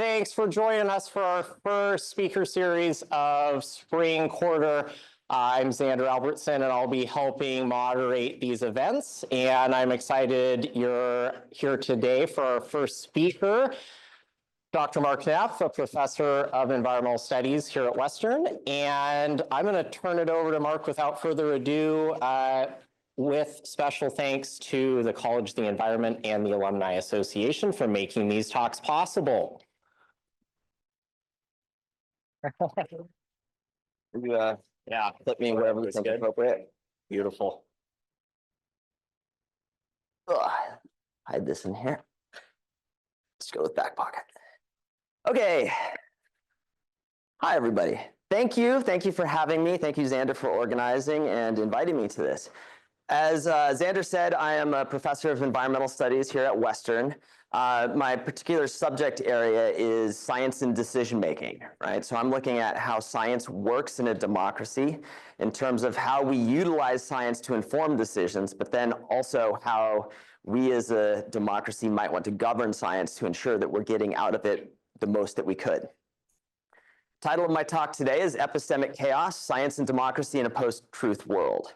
Thanks for joining us for our first speaker series of spring quarter. I'm Xander Albertson, and I'll be helping moderate these events. And I'm excited you're here today for our first speaker, Dr. Mark Neff, a professor of environmental studies here at Western. And I'm going to turn it over to Mark without further ado, with special thanks to the College of the Environment and the Alumni Association for making these talks possible. Yeah, let me whatever you think is appropriate. Beautiful. Hide this in here. Let's go with back pocket. Okay. Hi, everybody. Thank you for having me. Thank you, Xander, for organizing and inviting me to this. As Xander said, I am a professor of environmental studies here at Western. My particular subject area is science and decision-making, right? So I'm looking at how science works in a democracy in terms of how we utilize science to inform decisions, but then also how we as a democracy might want to govern science to ensure that we're getting out of it the most that we could. Title of my talk today is Epistemic Chaos, Science and Democracy in a Post-Truth World.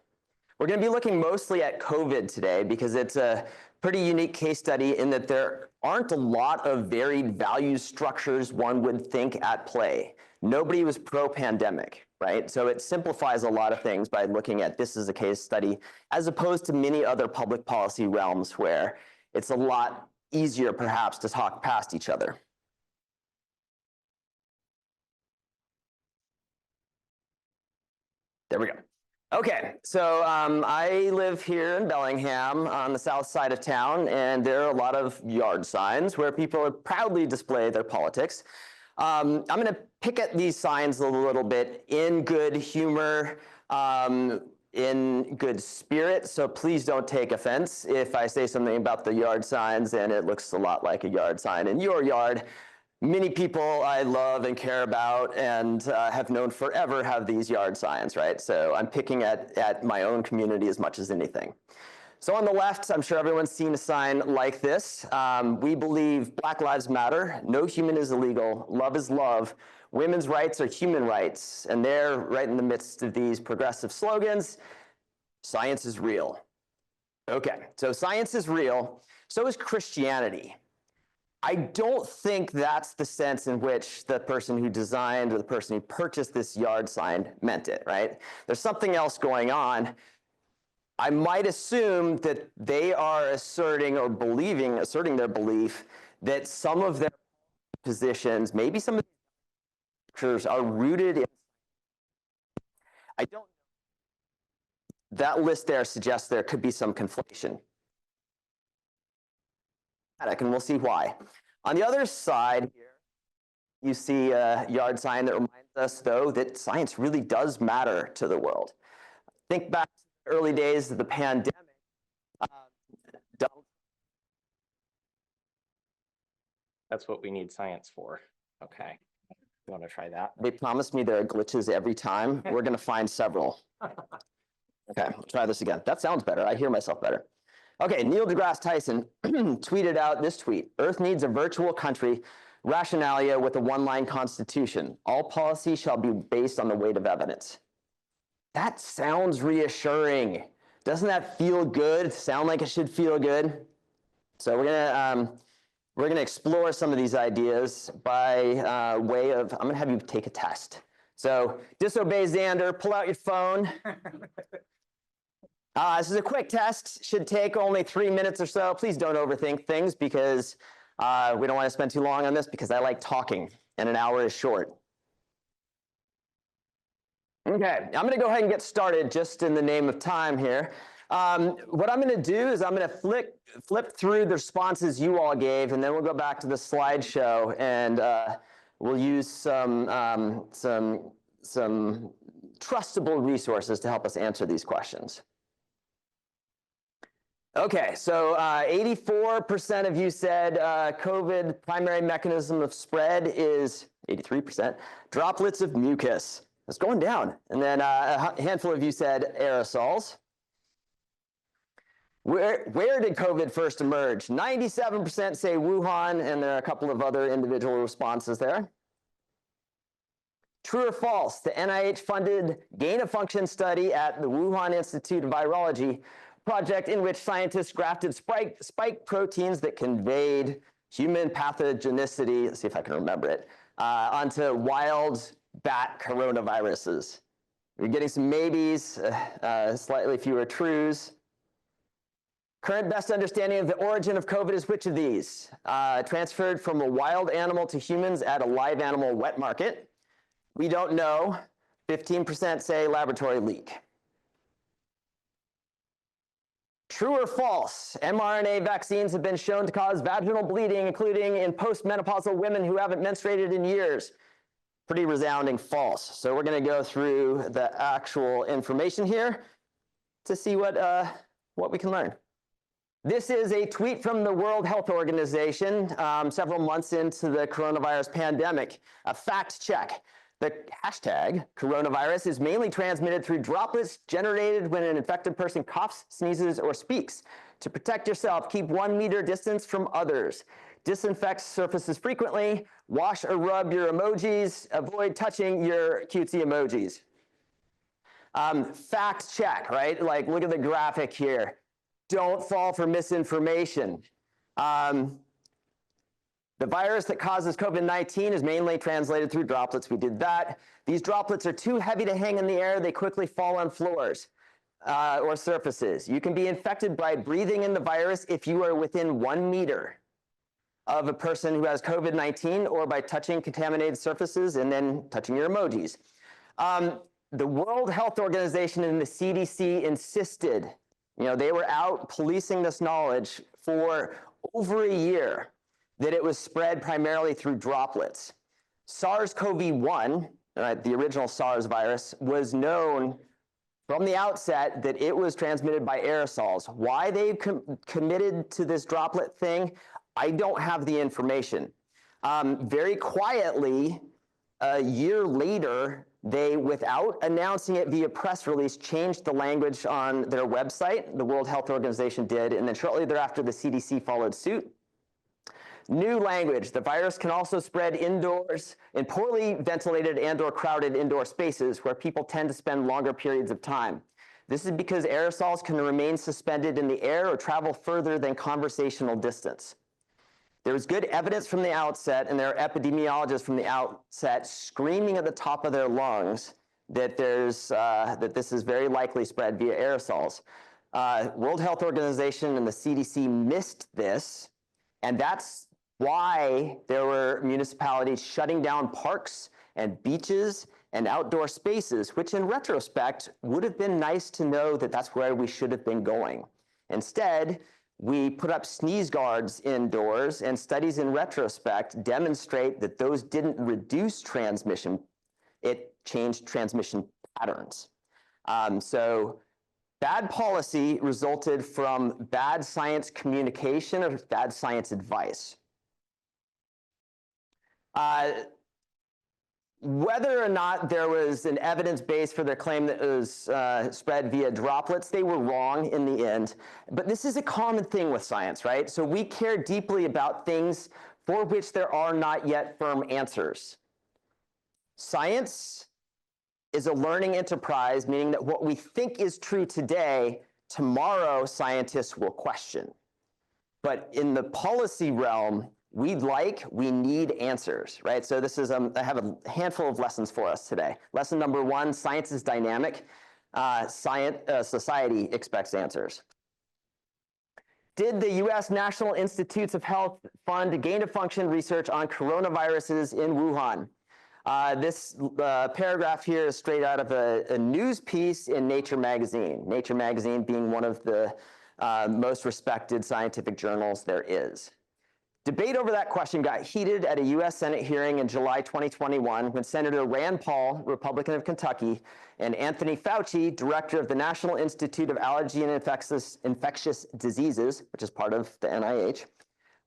We're going to be looking mostly at COVID today because it's a pretty unique case study in that there aren't a lot of varied value structures one would think at play. Nobody was pro-pandemic, right? So it simplifies a lot of things by looking at this as a case study, as opposed to many other public policy realms where it's a lot easier perhaps to talk past each other. There we go. Okay, so I live here in Bellingham on the south side of town, and there are a lot of yard signs where people proudly display their politics. I'm going to pick at these signs a little bit in good humor, in good spirit, so please don't take offense if I say something about the yard signs and it looks a lot like a yard sign in your yard. Many people I love and care about and have known forever have these yard signs, right? So I'm picking at my own community as much as anything. So on the left, I'm sure everyone's seen a sign like this. We believe Black Lives Matter, no human is illegal, love is love, women's rights are human rights. And there, right in the midst of these progressive slogans, science is real. Okay, so science is real, so is Christianity. I don't think that's the sense in which the person who designed or the person who purchased this yard sign meant it, right? There's something else going on. I might assume that they are asserting their belief that some of their positions, maybe some of the scriptures are rooted in. I don't. That list there suggests there could be some conflation. And we'll see why. On the other side here, you see a yard sign that reminds us, though, that science really does matter to the world. Think back to the early days of the pandemic. That's what we need science for. Okay. You want to try that? They promised me there are glitches every time. We're going to find several. Okay, we'll try this again. That sounds better. I hear myself better. Okay, Neil deGrasse Tyson tweeted out this tweet: Earth needs a virtual country, rationality with a one-line constitution. All policy shall be based on the weight of evidence. That sounds reassuring. Doesn't that feel good? Sound like it should feel good? So we're gonna explore some of these ideas by way of, I'm gonna have you take a test. So disobey Xander, pull out your phone. This is a quick test, should take only 3 minutes or so. Please don't overthink things because we don't want to spend too long on this because I like talking and an hour is short. Okay, I'm going to go ahead and get started just in the name of time here. What I'm going to do is I'm going to flip through the responses you all gave, and then we'll go back to the slideshow and we'll use some trustable resources to help us answer these questions. Okay, so 84% of you said COVID primary mechanism of spread is 83%, droplets of mucus. It's going down. And then a handful of you said aerosols. Where did COVID first emerge? 97% say Wuhan, and there are a couple of other individual responses there. True or false? The NIH-funded gain-of-function study at the Wuhan Institute of Virology project in which scientists grafted spike proteins that conveyed human pathogenicity, let's see if I can remember it, onto wild bat coronaviruses. We're getting some maybes, slightly fewer trues. Current best understanding of the origin of COVID is which of these? Transferred from a wild animal to humans at a live animal wet market. We don't know. 15% say laboratory leak. True or false? mRNA vaccines have been shown to cause vaginal bleeding, including in postmenopausal women who haven't menstruated in years. Pretty resounding false. So we're going to go through the actual information here to see what we can learn. This is a tweet from the World Health Organization several months into the coronavirus pandemic. A fact check. The hashtag coronavirus is mainly transmitted through droplets generated when an infected person coughs, sneezes, or speaks. To protect yourself, keep 1 meter distance from others. Disinfect surfaces frequently. Wash or rub your emojis. Avoid touching your cutesy emojis. Fact check, right? Like, look at the graphic here. Don't fall for misinformation. The virus that causes COVID-19 is mainly translated through droplets. We did that. These droplets are too heavy to hang in the air. They quickly fall on floors or surfaces. You can be infected by breathing in the virus if you are within 1 meter of a person who has COVID-19 or by touching contaminated surfaces and then touching your emojis. The World Health Organization and the CDC insisted, they were out policing this knowledge for over a year, that it was spread primarily through droplets. SARS-CoV-1, the original SARS virus, was known from the outset that it was transmitted by aerosols. Why they committed to this droplet thing, I don't have the information. Very quietly, a year later, they, without announcing it via press release, changed the language on their website. The World Health Organization did, and then shortly thereafter, the CDC followed suit. New language. The virus can also spread indoors in poorly ventilated and/or crowded indoor spaces where people tend to spend longer periods of time. This is because aerosols can remain suspended in the air or travel further than conversational distance. There was good evidence from the outset, and there are epidemiologists from the outset screaming at the top of their lungs that this is very likely spread via aerosols. World Health Organization and the CDC missed this, and that's why there were municipalities shutting down parks and beaches and outdoor spaces, which in retrospect would have been nice to know that that's where we should have been going. Instead, we put up sneeze guards indoors, and studies in retrospect demonstrate that those didn't reduce transmission, it changed transmission patterns. So bad policy resulted from bad science communication or bad science advice. Whether or not there was an evidence base for their claim that it was spread via droplets, they were wrong in the end. But this is a common thing with science, right? So we care deeply about things for which there are not yet firm answers. Science is a learning enterprise, meaning that what we think is true today, tomorrow scientists will question. But in the policy realm, we need answers, right? So this is, I have a handful of lessons for us today. Lesson number 1, science is dynamic. Society expects answers. Did the US National Institutes of Health fund gain-of-function research on coronaviruses in Wuhan? This paragraph here is straight out of a news piece in Nature magazine. Nature magazine being one of the most respected scientific journals there is. Debate over that question got heated at a US Senate hearing in July 2021 when Senator Rand Paul, Republican of Kentucky, and Anthony Fauci, director of the National Institute of Allergy and Infectious Diseases, which is part of the NIH,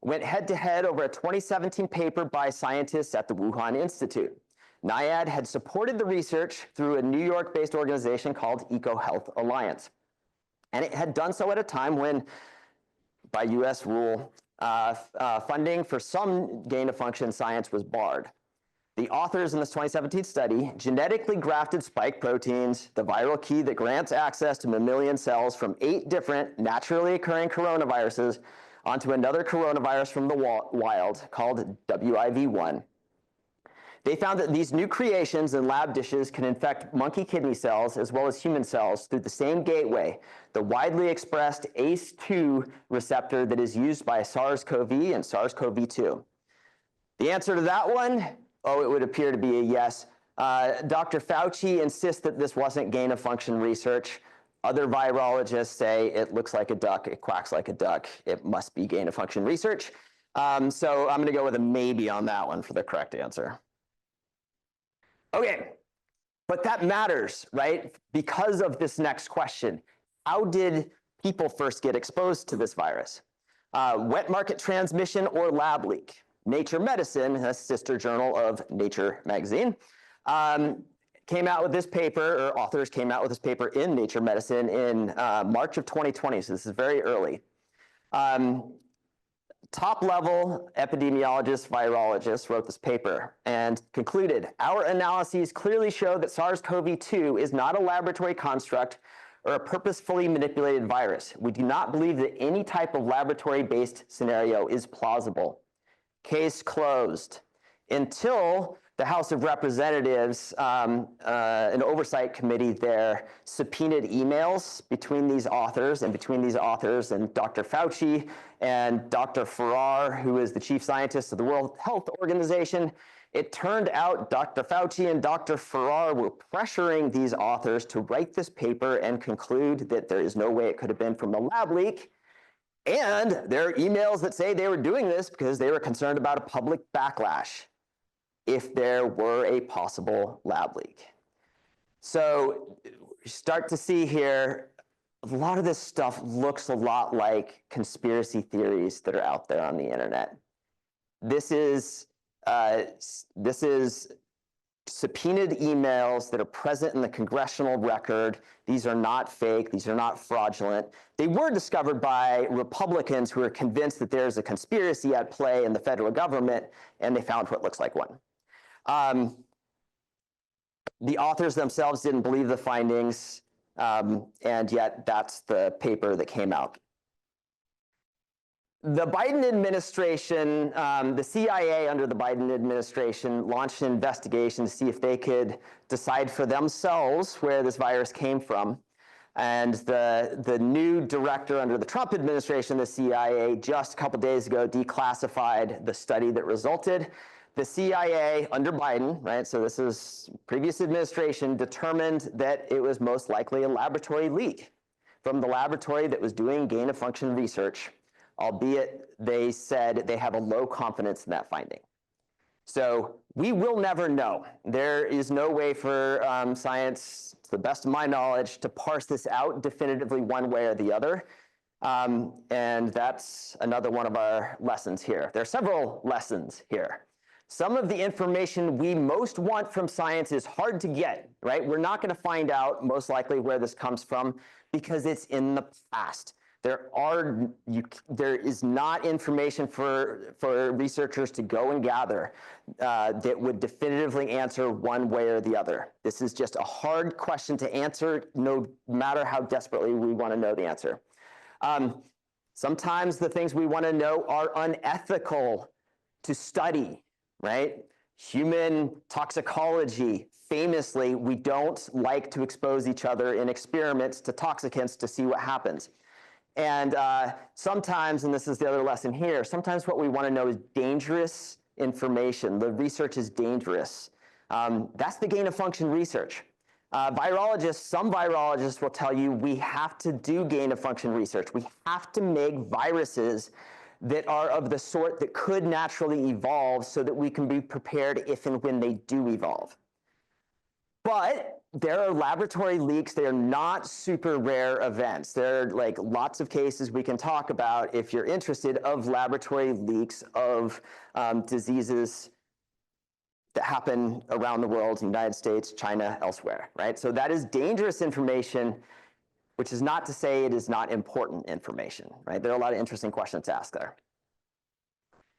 went head-to-head over a 2017 paper by scientists at the Wuhan Institute. NIAID had supported the research through a New York-based organization called EcoHealth Alliance. And it had done so at a time when, by US rule, funding for some gain-of-function science was barred. The authors in this 2017 study genetically grafted spike proteins, the viral key that grants access to mammalian cells from 8 different naturally occurring coronaviruses onto another coronavirus from the wild called WIV1. They found that these new creations in lab dishes can infect monkey kidney cells as well as human cells through the same gateway, the widely expressed ACE2 receptor that is used by SARS-CoV and SARS-CoV-2. The answer to that one, oh, it would appear to be a yes. Dr. Fauci insists that this wasn't gain-of-function research. Other virologists say it looks like a duck, it quacks like a duck, it must be gain-of-function research. So I'm going to go with a maybe on that one for the correct answer. Okay, but that matters, right? Because of this next question. How did people first get exposed to this virus? Wet market transmission or lab leak? Nature Medicine, a sister journal of Nature magazine, came out with this paper, or authors came out with this paper in Nature Medicine in March of 2020, so this is very early. Top-level epidemiologists, virologists wrote this paper and concluded, our analyses clearly show that SARS-CoV-2 is not a laboratory construct or a purposefully manipulated virus. We do not believe that any type of laboratory-based scenario is plausible. Case closed. Until the House of Representatives, an oversight committee there, subpoenaed emails between these authors and Dr. Fauci and Dr. Farrar, who is the chief scientist of the World Health Organization. It turned out Dr. Fauci and Dr. Farrar were pressuring these authors to write this paper and conclude that there is no way it could have been from a lab leak. And there are emails that say they were doing this because they were concerned about a public backlash if there were a possible lab leak. So you start to see here, a lot of this stuff looks a lot like conspiracy theories that are out there on the internet. This is subpoenaed emails that are present in the congressional record. These are not fake. These are not fraudulent. They were discovered by Republicans who are convinced that there's a conspiracy at play in the federal government, and they found what looks like one. The authors themselves didn't believe the findings, and yet that's the paper that came out. The Biden administration, the CIA under the Biden administration launched an investigation to see if they could decide for themselves where this virus came from. And the new director under the Trump administration, the CIA, just a couple days ago declassified the study that resulted. The CIA under Biden, right, so this is previous administration, determined that it was most likely a laboratory leak from the laboratory that was doing gain-of-function research, albeit they said they have a low confidence in that finding. So we will never know. There is no way for science, to the best of my knowledge, to parse this out definitively one way or the other. And that's another one of our lessons here. There are several lessons here. Some of the information we most want from science is hard to get, right? We're not going to find out most likely where this comes from because it's in the past. There is not information for researchers to go and gather that would definitively answer one way or the other. This is just a hard question to answer, no matter how desperately we want to know the answer. Sometimes the things we want to know are unethical to study, right? Human toxicology, famously, we don't like to expose each other in experiments to toxicants to see what happens. And sometimes, and this is the other lesson here, sometimes what we want to know is dangerous information. The research is dangerous. That's the gain-of-function research. Some virologists will tell you we have to do gain-of-function research. We have to make viruses that are of the sort that could naturally evolve so that we can be prepared if and when they do evolve. But there are laboratory leaks. They are not super rare events. There are like lots of cases we can talk about if you're interested of laboratory leaks of diseases that happen around the world, in the United States, China, elsewhere, right? So that is dangerous information. which is not to say it is not important information, right? There are a lot of interesting questions to ask there.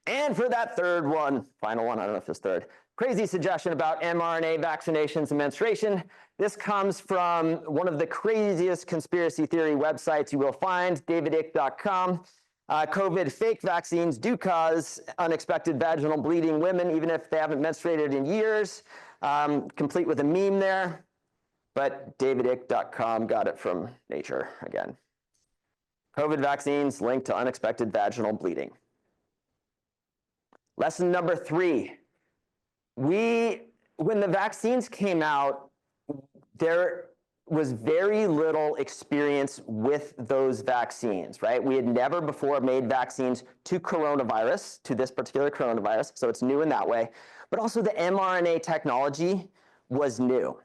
And for that third one, final one, I don't know if it's third, crazy suggestion about mRNA vaccinations and menstruation. This comes from one of the craziest conspiracy theory websites you will find, davidick.com. COVID fake vaccines do cause unexpected vaginal bleeding in women, even if they haven't menstruated in years, complete with a meme there. But davidick.com got it from Nature again. COVID vaccines linked to unexpected vaginal bleeding. Lesson number 3. When the vaccines came out, there was very little experience with those vaccines, right? We had never before made vaccines to coronavirus, to this particular coronavirus, so it's new in that way. But also the mRNA technology was new.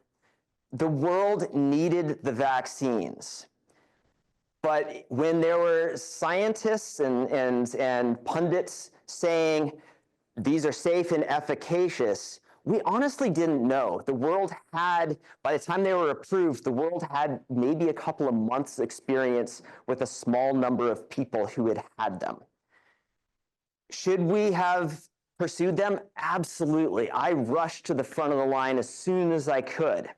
The world needed the vaccines. But when there were scientists and pundits saying these are safe and efficacious, we honestly didn't know. The world had, by the time they were approved, the world had maybe a couple of months' experience with a small number of people who had had them. Should we have pursued them? Absolutely. I rushed to the front of the line as soon as I could,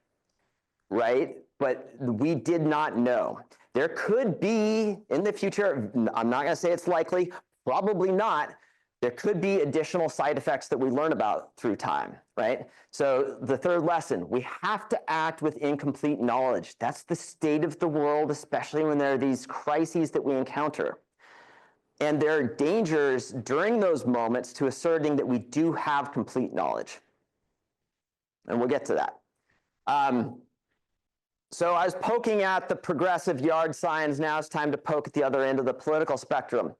right? But we did not know. There could be, in the future, I'm not going to say it's likely, probably not, there could be additional side effects that we learn about through time, right? So the third lesson, we have to act with incomplete knowledge. That's the state of the world, especially when there are these crises that we encounter. And there are dangers during those moments to asserting that we do have complete knowledge. And we'll get to that. So I was poking at the progressive yard signs. Now it's time to poke at the other end of the political spectrum.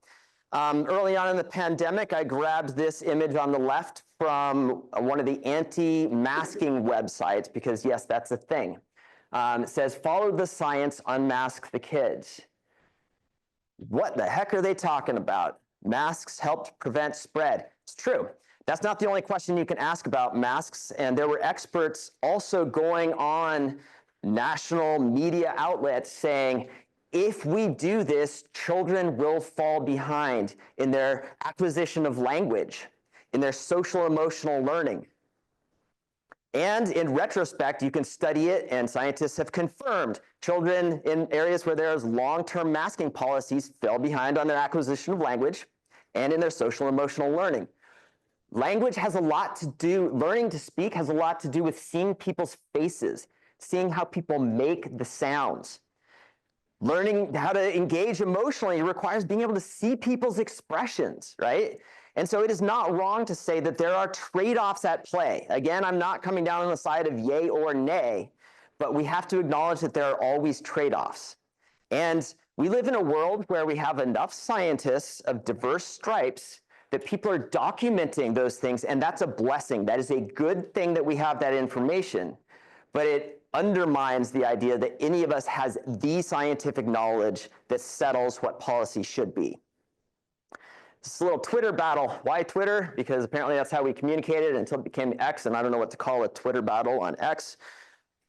Early on in the pandemic, I grabbed this image on the left from one of the anti-masking websites, because yes, that's a thing. It says, follow the science, unmask the kids. What the heck are they talking about? Masks helped prevent spread. It's true. That's not the only question you can ask about masks. And there were experts also going on national media outlets saying, if we do this, children will fall behind in their acquisition of language, in their social emotional learning. And in retrospect, you can study it, and scientists have confirmed children in areas where there's long-term masking policies fell behind on their acquisition of language and in their social emotional learning. Language has a lot to do, learning to speak has a lot to do with seeing people's faces, seeing how people make the sounds. Learning how to engage emotionally requires being able to see people's expressions, right? And so it is not wrong to say that there are trade-offs at play. Again, I'm not coming down on the side of yay or nay, but we have to acknowledge that there are always trade-offs. And we live in a world where we have enough scientists of diverse stripes that people are documenting those things, and that's a blessing. That is a good thing that we have that information, but it undermines the idea that any of us has the scientific knowledge that settles what policy should be. This little Twitter battle. Why Twitter? Because apparently that's how we communicated until it became X, and I don't know what to call a Twitter battle on X.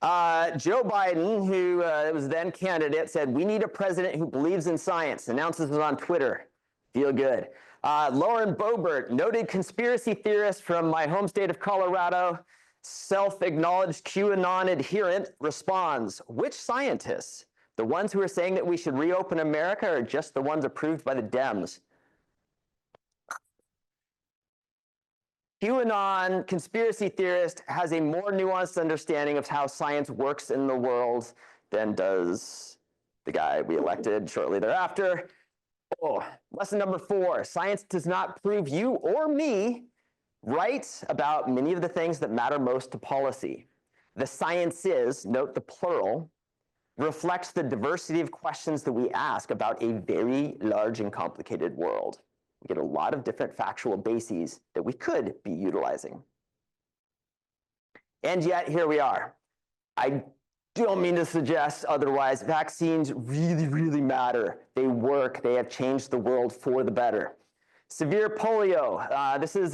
Joe Biden, who was then candidate, said, we need a president who believes in science, announces it on Twitter. Feel good. Lauren Boebert, noted conspiracy theorist from my home state of Colorado, self-acknowledged QAnon adherent, responds, which scientists? The ones who are saying that we should reopen America or just the ones approved by the Dems? QAnon conspiracy theorist has a more nuanced understanding of how science works in the world than does the guy we elected shortly thereafter. Oh, lesson number 4, science does not prove you or me right about many of the things that matter most to policy. The sciences, note the plural, reflects the diversity of questions that we ask about a very large and complicated world. We get a lot of different factual bases that we could be utilizing. And yet, here we are. I don't mean to suggest otherwise. Vaccines really, really matter. They work. They have changed the world for the better. Severe polio. This is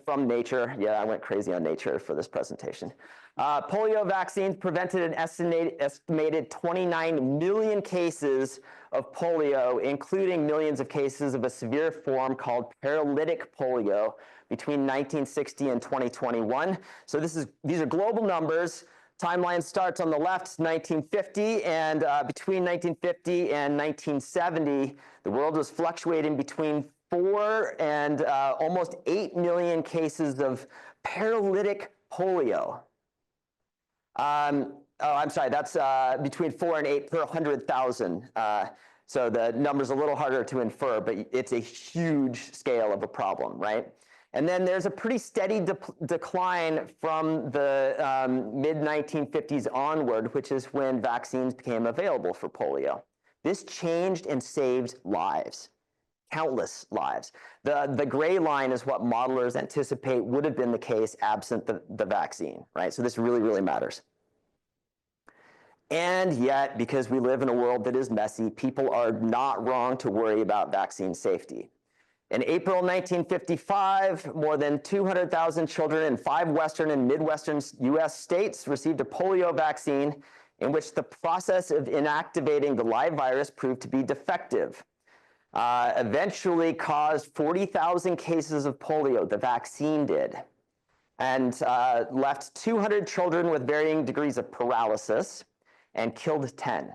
from Nature. Yeah, I went crazy on Nature for this presentation. Polio vaccines prevented an estimated 29 million cases of polio, including millions of cases of a severe form called paralytic polio between 1960 and 2021. So these are global numbers. Timeline starts on the left, 1950, and between 1950 and 1970, the world was fluctuating between 4 and almost 8 million cases of paralytic polio. I'm sorry, that's between 4 and 8 per 100,000. So the number's a little harder to infer, but it's a huge scale of a problem, right? And then there's a pretty steady decline from the mid-1950s onward, which is when vaccines became available for polio. This changed and saved lives, countless lives. The gray line is what modelers anticipate would have been the case absent the vaccine, right? So this really, really matters. And yet, because we live in a world that is messy, people are not wrong to worry about vaccine safety. In April 1955, more than 200,000 children in 5 Western and Midwestern US states received a polio vaccine in which the process of inactivating the live virus proved to be defective. Eventually caused 40,000 cases of polio, the vaccine did, and left 200 children with varying degrees of paralysis and killed 10.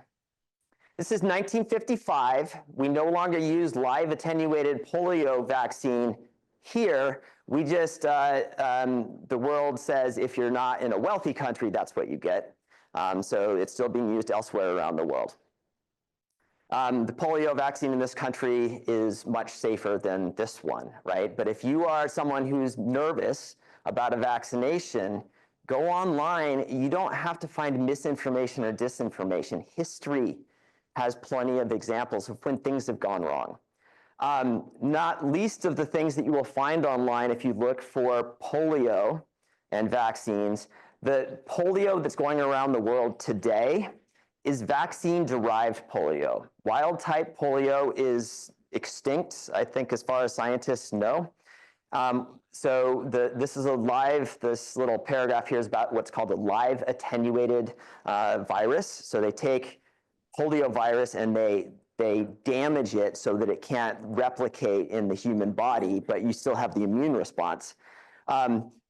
This is 1955. We no longer use live attenuated polio vaccine here. We just, the world says if you're not in a wealthy country, that's what you get. So it's still being used elsewhere around the world. The polio vaccine in this country is much safer than this one, right? But if you are someone who's nervous about a vaccination, go online. You don't have to find misinformation or disinformation. History has plenty of examples of when things have gone wrong. Not least of the things that you will find online if you look for polio and vaccines. The polio that's going around the world today is vaccine-derived polio. Wild-type polio is extinct, I think, as far as scientists know. This little paragraph here is about what's called a live attenuated virus. So they take polio virus and they damage it so that it can't replicate in the human body, but you still have the immune response.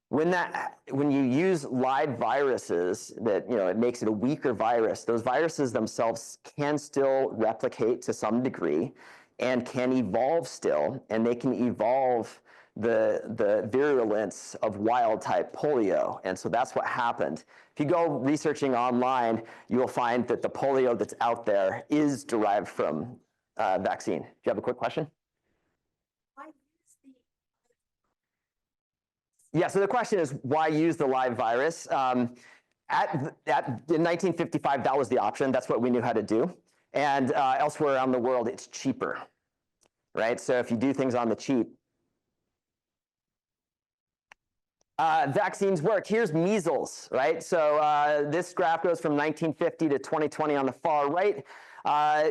When you use live viruses, it makes it a weaker virus. Those viruses themselves can still replicate to some degree and can evolve still, and they can evolve the virulence of wild-type polio. And so that's what happened. If you go researching online, you will find that the polio that's out there is derived from vaccine. Do you have a quick question? Yeah, so the question is, why use the live virus? In 1955, that was the option. That's what we knew how to do. And elsewhere around the world, it's cheaper, right? So if you do things on the cheap, vaccines work. Here's measles, right? So this graph goes from 1950 to 2020 on the far right.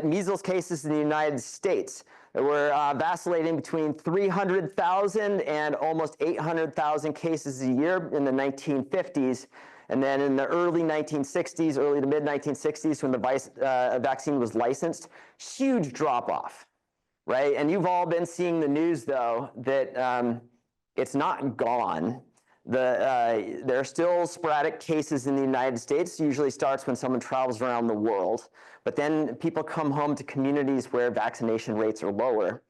Measles cases in the United States. We're vacillating between 300,000 and almost 800,000 cases a year in the 1950s. And then in the early 1960s, early to mid 1960s, when the vaccine was licensed, huge drop off, right? And you've all been seeing the news, though, that it's not gone. There are still sporadic cases in the United States. It usually starts when someone travels around the world. But then people come home to communities where vaccination rates are lower,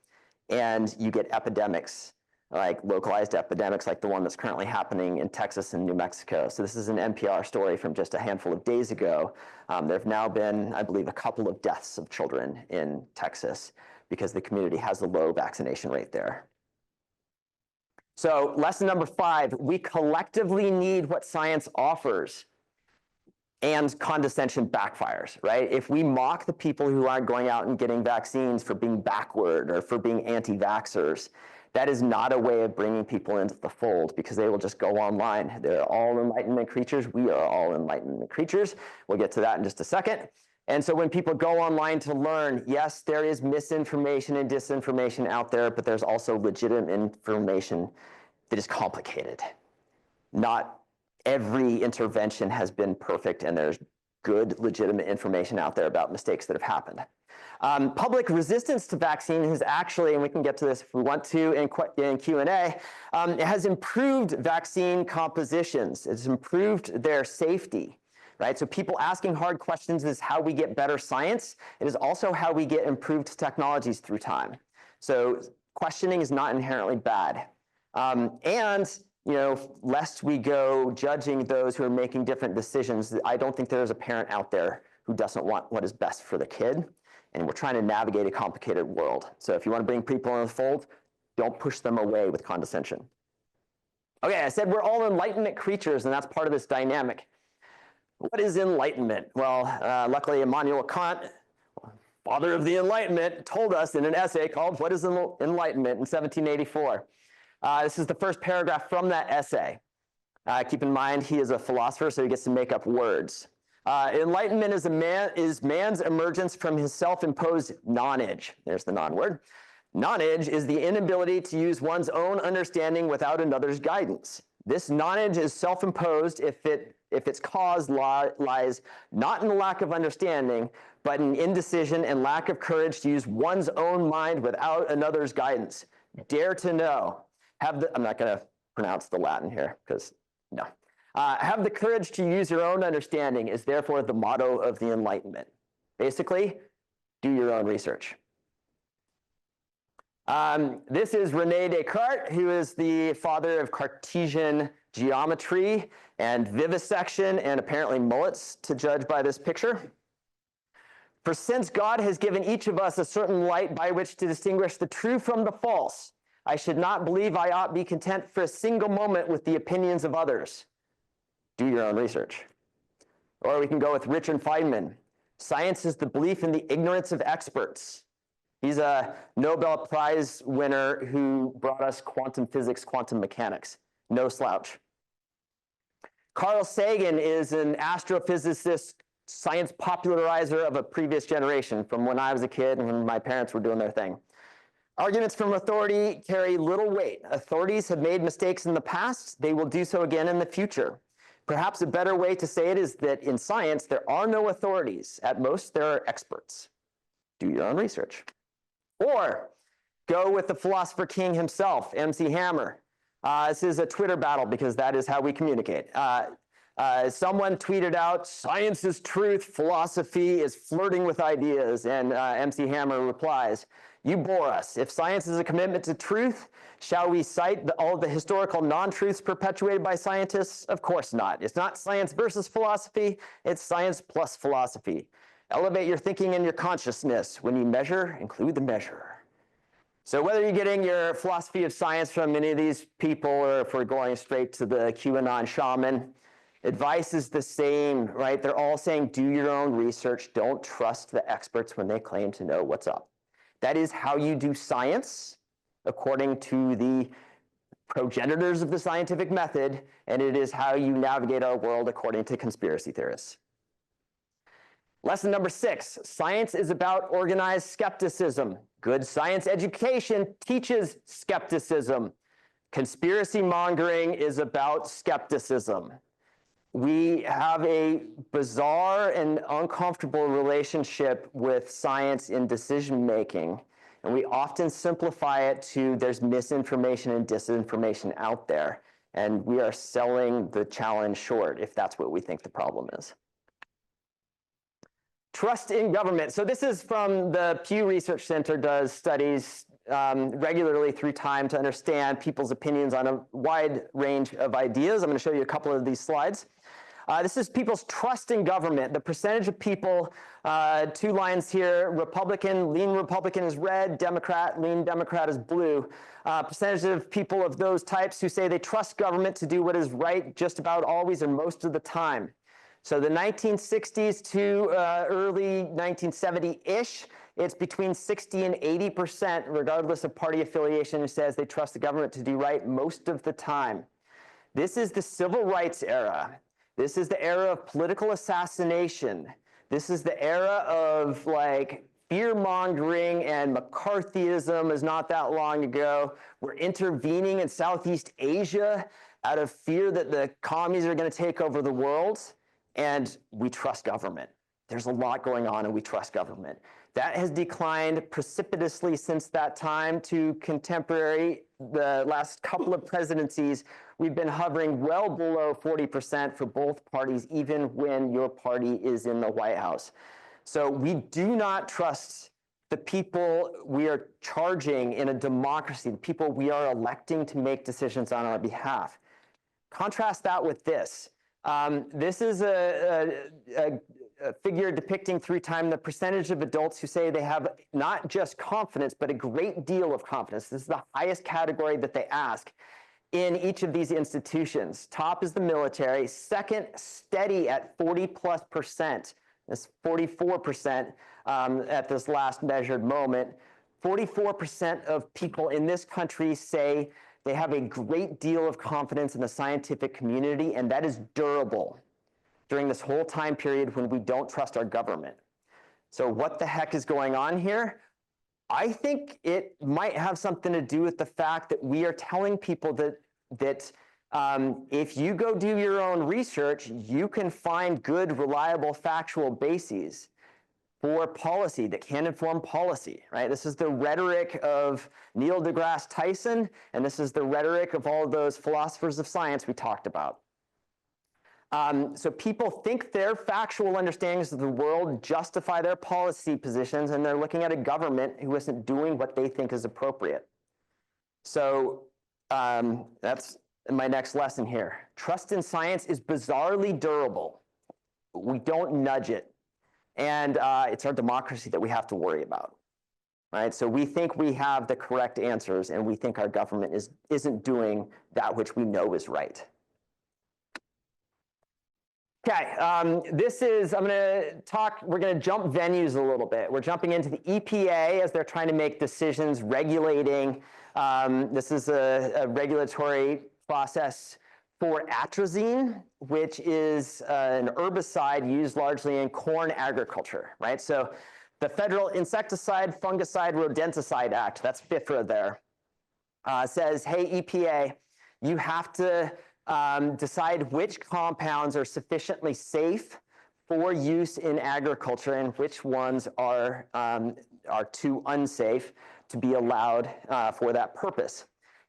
and you get epidemics, like localized epidemics like the one that's currently happening in Texas and New Mexico. So this is an NPR story from just a handful of days ago. There have now been, I believe, a couple of deaths of children in Texas because the community has a low vaccination rate there. So lesson number 5, we collectively need what science offers, and condescension backfires, right? If we mock the people who aren't going out and getting vaccines for being backward or for being anti-vaxxers, that is not a way of bringing people into the fold, because they will just go online. They're all enlightenment creatures. We are all enlightenment creatures. We'll get to that in just a second. And so when people go online to learn, yes, there is misinformation and disinformation out there, but there's also legitimate information that is complicated. Not every intervention has been perfect, and there's good, legitimate information out there about mistakes that have happened. Public resistance to vaccine has actually, and we can get to this if we want to in Q&A, it has improved vaccine compositions. It's improved their safety. Right? So people asking hard questions is how we get better science. It is also how we get improved technologies through time. So questioning is not inherently bad. And lest we go judging those who are making different decisions, I don't think there's a parent out there who doesn't want what is best for the kid. And we're trying to navigate a complicated world. So if you want to bring people in the fold, don't push them away with condescension. Okay, I said we're all enlightenment creatures, and that's part of this dynamic. What is enlightenment? Well, luckily Immanuel Kant, father of the Enlightenment, told us in an essay called What is Enlightenment in 1784. This is the first paragraph from that essay. Keep in mind, he is a philosopher, so he gets to make up words. Enlightenment is man's emergence from his self-imposed nonage. There's the non-word. Nonage is the inability to use one's own understanding without another's guidance. This nonage is self-imposed if its cause lies not in lack of understanding, but in indecision and lack of courage to use one's own mind without another's guidance. Dare to know. I'm not going to pronounce the Latin here, because no. Have the courage to use your own understanding is therefore the motto of the Enlightenment. Basically, do your own research. This is René Descartes, who is the father of Cartesian geometry and vivisection, and apparently mullets, to judge by this picture. For since God has given each of us a certain light by which to distinguish the true from the false, I should not believe I ought be content for a single moment with the opinions of others. Do your own research. Or we can go with Richard Feynman. Science is the belief in the ignorance of experts. He's a Nobel Prize winner who brought us quantum physics, quantum mechanics. No slouch. Carl Sagan is an astrophysicist, science popularizer of a previous generation, from when I was a kid and when my parents were doing their thing. Arguments from authority carry little weight. Authorities have made mistakes in the past. They will do so again in the future. Perhaps a better way to say it is that in science, there are no authorities. At most, there are experts. Do your own research. Or go with the philosopher king himself, MC Hammer. This is a Twitter battle because that is how we communicate. Someone tweeted out, "Science is truth, philosophy is flirting with ideas," and MC Hammer replies, "You bore us. If science is a commitment to truth, shall we cite all the historical non-truths perpetuated by scientists? Of course not. It's not science versus philosophy, it's science plus philosophy. Elevate your thinking and your consciousness. When you measure, include the measure." So whether you're getting your philosophy of science from any of these people, or if we're going straight to the QAnon shaman, advice is the same, right? They're all saying, do your own research. Don't trust the experts when they claim to know what's up. That is how you do science, according to the progenitors of the scientific method, and it is how you navigate our world according to conspiracy theorists. Lesson number 6, science is about organized skepticism. Good science education teaches skepticism. Conspiracy mongering is about skepticism. We have a bizarre and uncomfortable relationship with science in decision making, and we often simplify it to there's misinformation and disinformation out there, and we are selling the challenge short if that's what we think the problem is. Trust in government. So this is from the Pew Research Center, does studies regularly through time to understand people's opinions on a wide range of ideas. I'm going to show you a couple of these slides. This is people's trust in government. The percentage of people, 2 lines here, Republican, lean Republican is red, Democrat, lean Democrat is blue. Percentage of people of those types who say they trust government to do what is right just about always and most of the time. So the 1960s to early 1970-ish, it's between 60 and 80%, regardless of party affiliation, who says they trust the government to do right most of the time. This is the civil rights era. This is the era of political assassination. This is the era of like fear-mongering, and McCarthyism is not that long ago. We're intervening in Southeast Asia out of fear that the commies are going to take over the world, and we trust government. There's a lot going on, and we trust government. That has declined precipitously since that time to contemporary. The last couple of presidencies, we've been hovering well below 40% for both parties, even when your party is in the White House. So we do not trust the people we are charging in a democracy, the people we are electing to make decisions on our behalf. Contrast that with this. This is a figure depicting through time the percentage of adults who say they have not just confidence, but a great deal of confidence. This is the highest category that they ask in each of these institutions. Top is the military. Second, steady at 40+%. That's 44% at this last measured moment. 44% of people in this country say they have a great deal of confidence in the scientific community, and that is durable during this whole time period when we don't trust our government. So what the heck is going on here? I think it might have something to do with the fact that we are telling people that if you go do your own research, you can find good, reliable, factual bases for policy that can inform policy, right? This is the rhetoric of Neil deGrasse Tyson, and this is the rhetoric of all of those philosophers of science we talked about. So people think their factual understandings of the world justify their policy positions, and they're looking at a government who isn't doing what they think is appropriate. So that's my next lesson here. Trust in science is bizarrely durable. We don't nudge it. And it's our democracy that we have to worry about, right? So we think we have the correct answers, and we think our government isn't doing that which we know is right. Okay, we're going to jump venues a little bit. We're jumping into the EPA as they're trying to make decisions regulating. This is a regulatory process for atrazine, which is an herbicide used largely in corn agriculture, right? So the Federal Insecticide, Fungicide, Rodenticide Act, that's FIFRA there, says, hey, EPA, you have to decide which compounds are sufficiently safe for use in agriculture and which ones are too unsafe to be allowed for that purpose.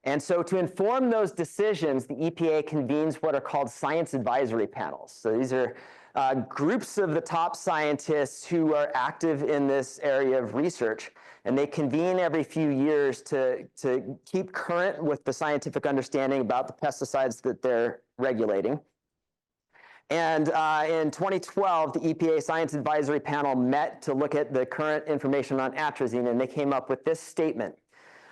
And so to inform those decisions, the EPA convenes what are called science advisory panels. So these are groups of the top scientists who are active in this area of research, and they convene every few years to keep current with the scientific understanding about the pesticides that they're regulating. And in 2012, the EPA Science Advisory Panel met to look at the current information on atrazine, and they came up with this statement.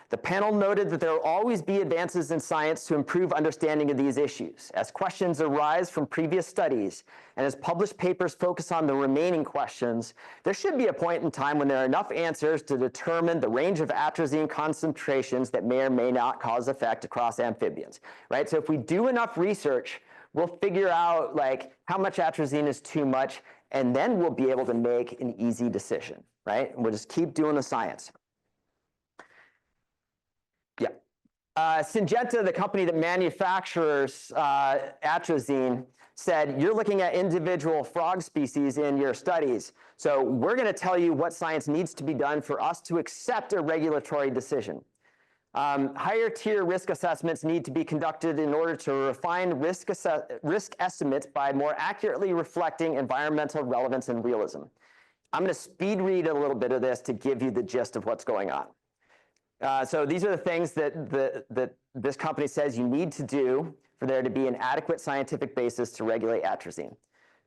The panel noted that there will always be advances in science to improve understanding of these issues. As questions arise from previous studies, and as published papers focus on the remaining questions, there should be a point in time when there are enough answers to determine the range of atrazine concentrations that may or may not cause effect across amphibians, right? So if we do enough research, we'll figure out like how much atrazine is too much, and then we'll be able to make an easy decision, right? And we'll just keep doing the science. Yeah. Syngenta, the company that manufactures atrazine, said, you're looking at individual frog species in your studies. So we're going to tell you what science needs to be done for us to accept a regulatory decision. Higher tier risk assessments need to be conducted in order to refine risk estimates by more accurately reflecting environmental relevance and realism. I'm going to speed read a little bit of this to give you the gist of what's going on. So these are the things that this company says you need to do for there to be an adequate scientific basis to regulate atrazine.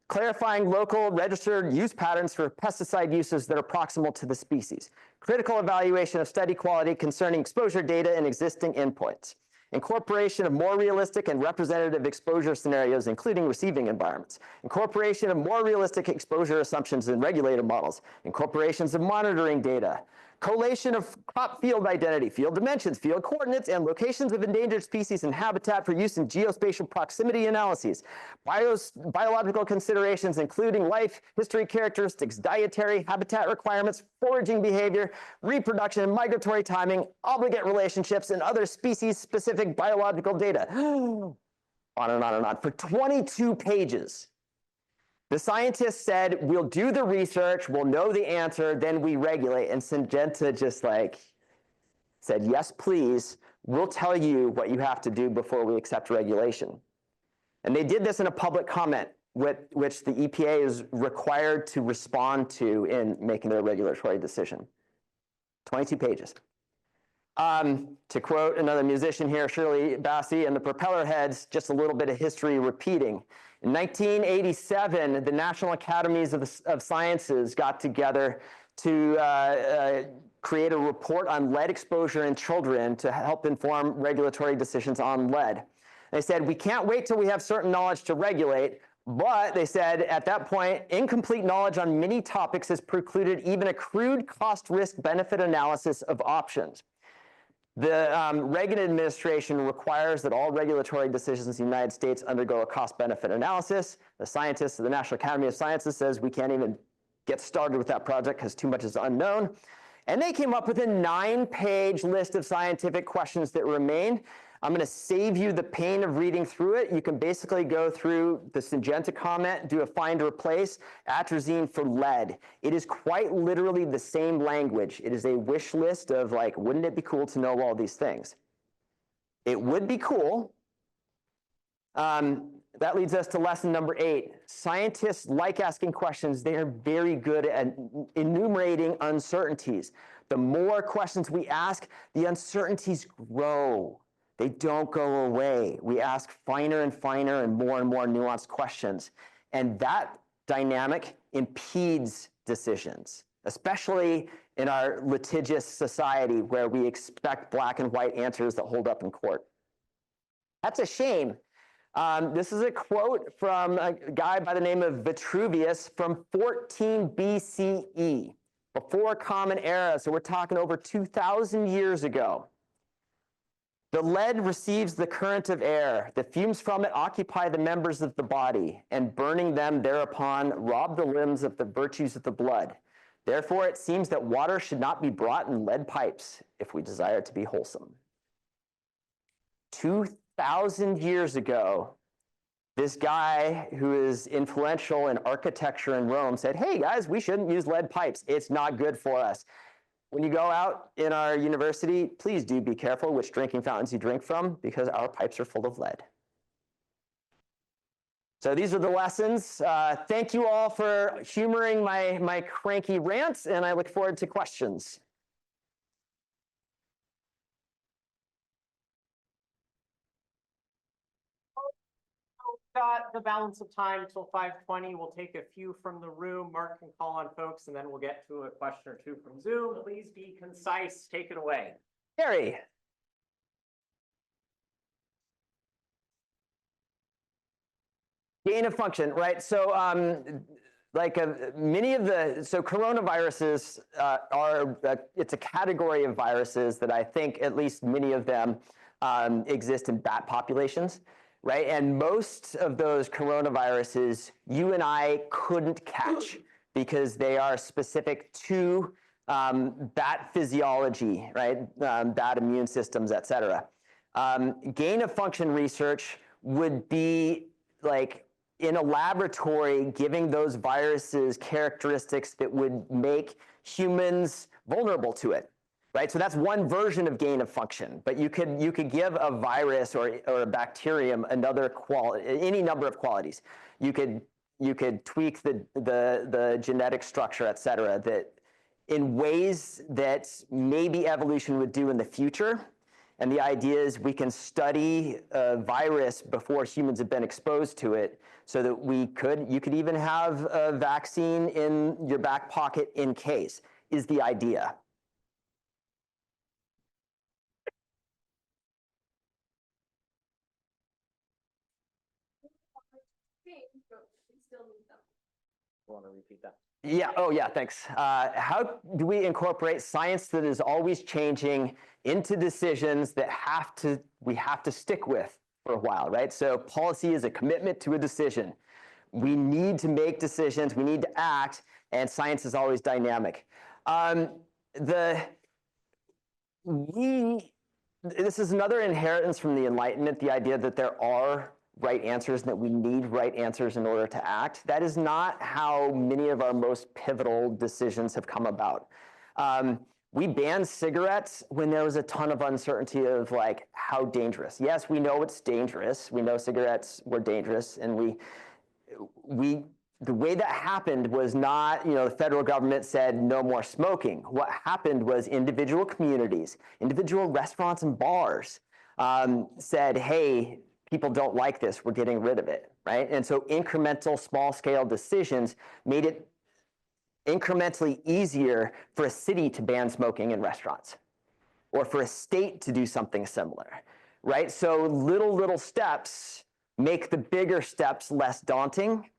Clarifying local registered use patterns for pesticide uses that are proximal to the species. Critical evaluation of study quality concerning exposure data and existing endpoints. Incorporation of more realistic and representative exposure scenarios, including receiving environments. Incorporation of more realistic exposure assumptions in regulator models. Incorporations of monitoring data. collation of crop field identity, field dimensions, field coordinates, and locations of endangered species and habitat for use in geospatial proximity analyses, biological considerations including life, history characteristics, dietary, habitat requirements, foraging behavior, reproduction and migratory timing, obligate relationships, and other species-specific biological data. On and on and on, for 22 pages. The scientists said, we'll do the research, we'll know the answer, then we regulate. And Syngenta just like said, yes, please, we'll tell you what you have to do before we accept regulation. And they did this in a public comment, which the EPA is required to respond to in making their regulatory decision. 22 pages. To quote another musician here, Shirley Bassey, and the propeller heads, just a little bit of history repeating. In 1987, the National Academies of Sciences got together to create a report on lead exposure in children to help inform regulatory decisions on lead. They said, we can't wait till we have certain knowledge to regulate, but they said at that point, incomplete knowledge on many topics has precluded even a crude cost-risk-benefit analysis of options. The Reagan administration requires that all regulatory decisions in the United States undergo a cost-benefit analysis. The scientists of the National Academy of Sciences says we can't even get started with that project because too much is unknown. And they came up with a 9-page list of scientific questions that remain. I'm going to save you the pain of reading through it. You can basically go through the Syngenta comment, do a find or replace, atrazine for lead. It is quite literally the same language. It is a wish list of like, wouldn't it be cool to know all these things? It would be cool. That leads us to lesson number 8. Scientists like asking questions. They are very good at enumerating uncertainties. The more questions we ask, the uncertainties grow. They don't go away. We ask finer and finer and more nuanced questions. And that dynamic impedes decisions, especially in our litigious society where we expect black and white answers that hold up in court. That's a shame. This is a quote from a guy by the name of Vitruvius from 14 BCE, before Common Era. So we're talking over 2,000 years ago. The lead receives the current of air. The fumes from it occupy the members of the body, and burning them thereupon rob the limbs of the virtues of the blood. Therefore, it seems that water should not be brought in lead pipes if we desire it to be wholesome. 2,000 years ago, this guy who is influential in architecture in Rome said, hey guys, we shouldn't use lead pipes. It's not good for us. When you go out in our university, please do be careful which drinking fountains you drink from, because our pipes are full of lead. So these are the lessons. Thank you all for humoring my cranky rants, and I look forward to questions. Got the balance of time till 5:20. We'll take a few from the room. Mark can call on folks, and then we'll get to a question or two from Zoom. Please be concise. Take it away. Gary. Gain of function, right? So many of the, so coronaviruses it's a category of viruses that I think at least many of them exist in bat populations. Right? And most of those coronaviruses you and I couldn't catch because they are specific to bat physiology, right? Bat immune systems, et cetera. Gain of function research would be like in a laboratory giving those viruses characteristics that would make humans vulnerable to it. Right? So that's one version of gain of function, but you could give a virus or a bacterium another any number of qualities. You could tweak the genetic structure, et cetera, that in ways that maybe evolution would do in the future. And the idea is we can study a virus before humans have been exposed to it, so that you could even have a vaccine in your back pocket in case, is the idea. Want to repeat that? Yeah, oh yeah, thanks. How do we incorporate science that is always changing into decisions that we have to stick with for a while, right? So policy is a commitment to a decision. We need to make decisions, we need to act, and science is always dynamic. This is another inheritance from the Enlightenment, the idea that there are right answers and that we need right answers in order to act. That is not how many of our most pivotal decisions have come about. We banned cigarettes when there was a ton of uncertainty of like how dangerous. Yes, we know it's dangerous. We know cigarettes were dangerous, and the way that happened was not, the federal government said no more smoking. What happened was individual communities, individual restaurants and bars said, hey, people don't like this, we're getting rid of it, right? And so incremental, small-scale decisions made it incrementally easier for a city to ban smoking in restaurants, or for a state to do something similar, right? So little steps make the bigger steps less daunting.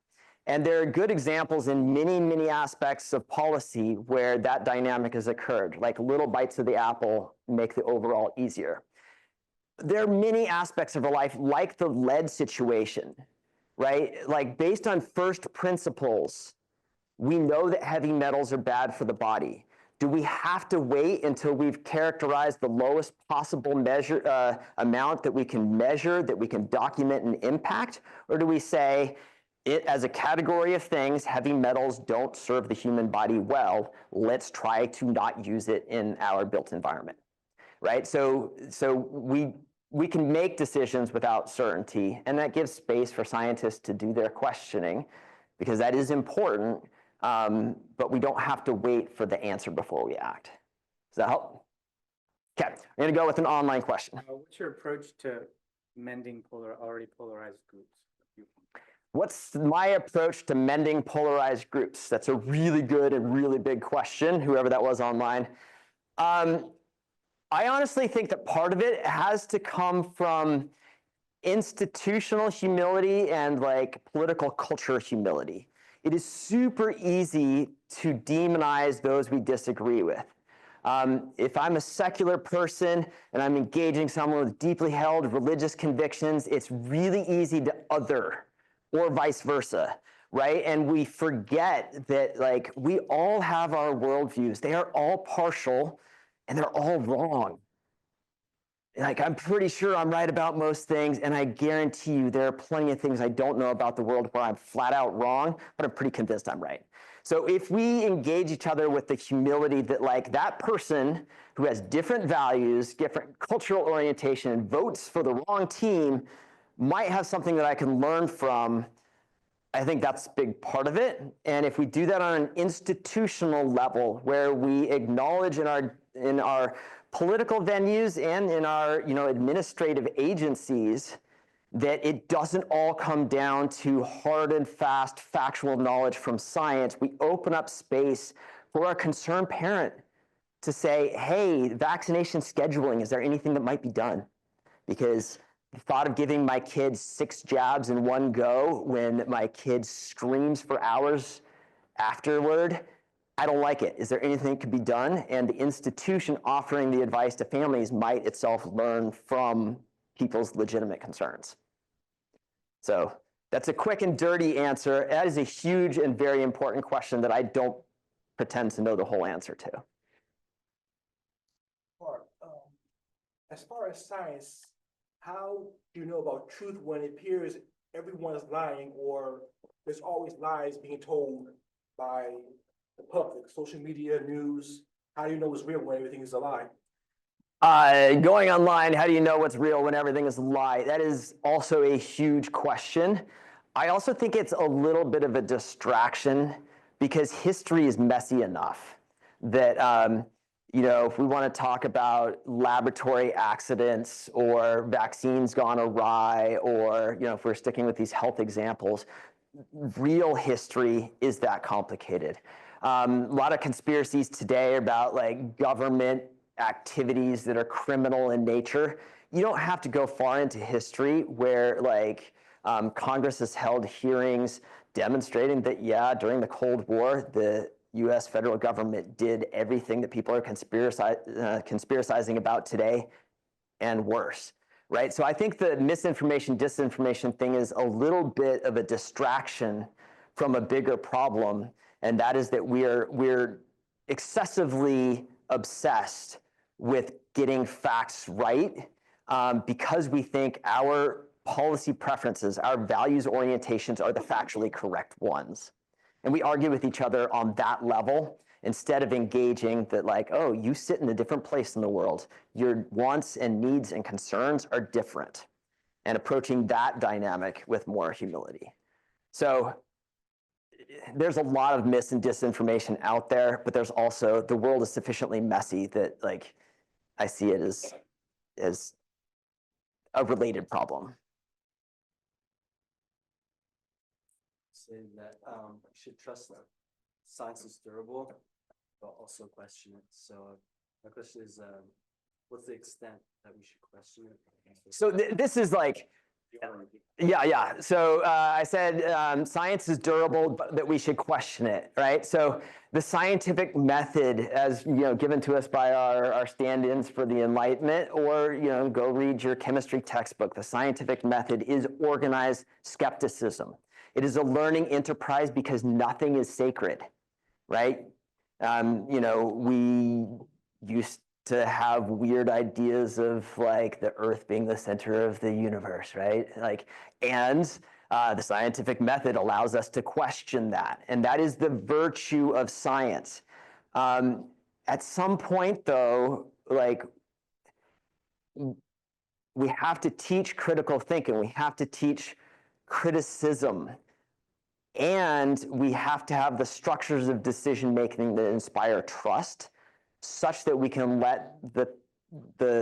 And there are good examples in many aspects of policy where that dynamic has occurred, like little bites of the apple make the overall easier. There are many aspects of our life, like the lead situation, right? Like based on first principles, we know that heavy metals are bad for the body. Do we have to wait until we've characterized the lowest possible amount that we can measure, that we can document and impact? Or do we say, it as a category of things, heavy metals don't serve the human body well, let's try to not use it in our built environment, right? So we can make decisions without certainty, and that gives space for scientists to do their questioning, because that is important, but we don't have to wait for the answer before we act. Does that help? Okay, I'm gonna go with an online question. What's your approach to mending already polarized groups? What's my approach to mending polarized groups? That's a really good and really big question, whoever that was online. I honestly think that part of it has to come from institutional humility and like political culture humility. It is super easy to demonize those we disagree with. If I'm a secular person and I'm engaging someone with deeply held religious convictions, it's really easy to other, or vice versa, right? And we forget that like we all have our worldviews. They are all partial and they're all wrong. Like I'm pretty sure I'm right about most things, and I guarantee you there are plenty of things I don't know about the world where I'm flat out wrong, but I'm pretty convinced I'm right. So if we engage each other with the humility that like that person who has different values, different cultural orientation, and votes for the wrong team might have something that I can learn from, I think that's a big part of it. And if we do that on an institutional level, where we acknowledge in our political venues and in our administrative agencies that it doesn't all come down to hard and fast factual knowledge from science, we open up space for a concerned parent to say, hey, vaccination scheduling, is there anything that might be done? Because the thought of giving my kids 6 jabs in one go when my kid screams for hours afterward, I don't like it. Is there anything that could be done? And the institution offering the advice to families might itself learn from people's legitimate concerns. So that's a quick and dirty answer. That is a huge and very important question that I don't pretend to know the whole answer to. As far as science, how do you know about truth when it appears everyone's lying, or there's always lies being told by the public, social media, news? How do you know what's real when everything is a lie? Going online, how do you know what's real when everything is a lie? That is also a huge question. I also think it's a little bit of a distraction, because history is messy enough that if we want to talk about laboratory accidents or vaccines gone awry, or if we're sticking with these health examples, real history is that complicated. A lot of conspiracies today are about like government activities that are criminal in nature. You don't have to go far into history where like Congress has held hearings demonstrating that, yeah, during the Cold War, the US federal government did everything that people are conspiracizing about today and worse, right? So I think the misinformation, disinformation thing is a little bit of a distraction from a bigger problem, and that is that we're excessively obsessed with getting facts right because we think our policy preferences, our values orientations are the factually correct ones. And we argue with each other on that level instead of engaging that like, oh, you sit in a different place in the world. Your wants and needs and concerns are different. And approaching that dynamic with more humility. So there's a lot of mis and disinformation out there, but there's also, the world is sufficiently messy that like, I see it as a related problem. Say that you should trust that science is durable, but also question it. So my question is, what's the extent that we should question it? So this is like, yeah. So I said science is durable, but that we should question it, right? So the scientific method, as given to us by our stand-ins for the Enlightenment, or go read your chemistry textbook. The scientific method is organized skepticism. It is a learning enterprise because nothing is sacred, right? We used to have weird ideas of like the Earth being the center of the universe, right? And the scientific method allows us to question that, and that is the virtue of science. At some point, though, like we have to teach critical thinking. We have to teach criticism. And we have to have the structures of decision making that inspire trust, such that we can let the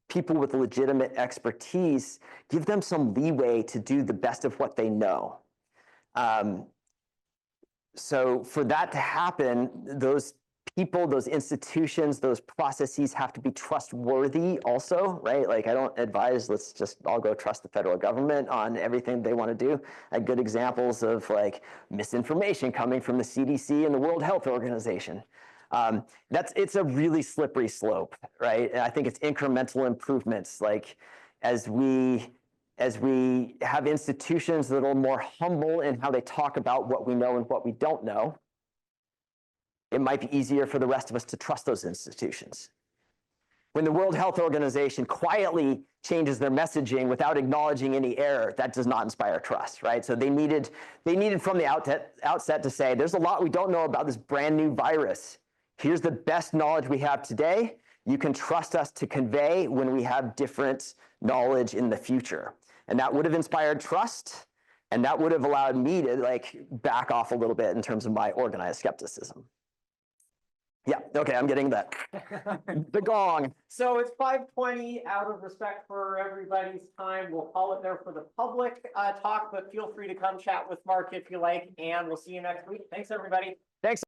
people with legitimate expertise, give them some leeway to do the best of what they know. So for that to happen, those people, those institutions, those processes have to be trustworthy also, right? Like I don't advise, let's just all go trust the federal government on everything they want to do. I have good examples of like misinformation coming from the CDC and the World Health Organization. It's a really slippery slope, right? And I think it's incremental improvements. Like as we have institutions that are more humble in how they talk about what we know and what we don't know, it might be easier for the rest of us to trust those institutions. When the World Health Organization quietly changes their messaging without acknowledging any error, that does not inspire trust, right? So they needed from the outset to say, there's a lot we don't know about this brand new virus. Here's the best knowledge we have today. You can trust us to convey when we have different knowledge in the future. And that would have inspired trust, and that would have allowed me to like back off a little bit in terms of my organized skepticism. Yeah, okay, I'm getting that. The gong. So it's 5:20. Out of respect for everybody's time, we'll call it there for the public talk, but feel free to come chat with Mark if you like, and we'll see you next week. Thanks, everybody. Thanks.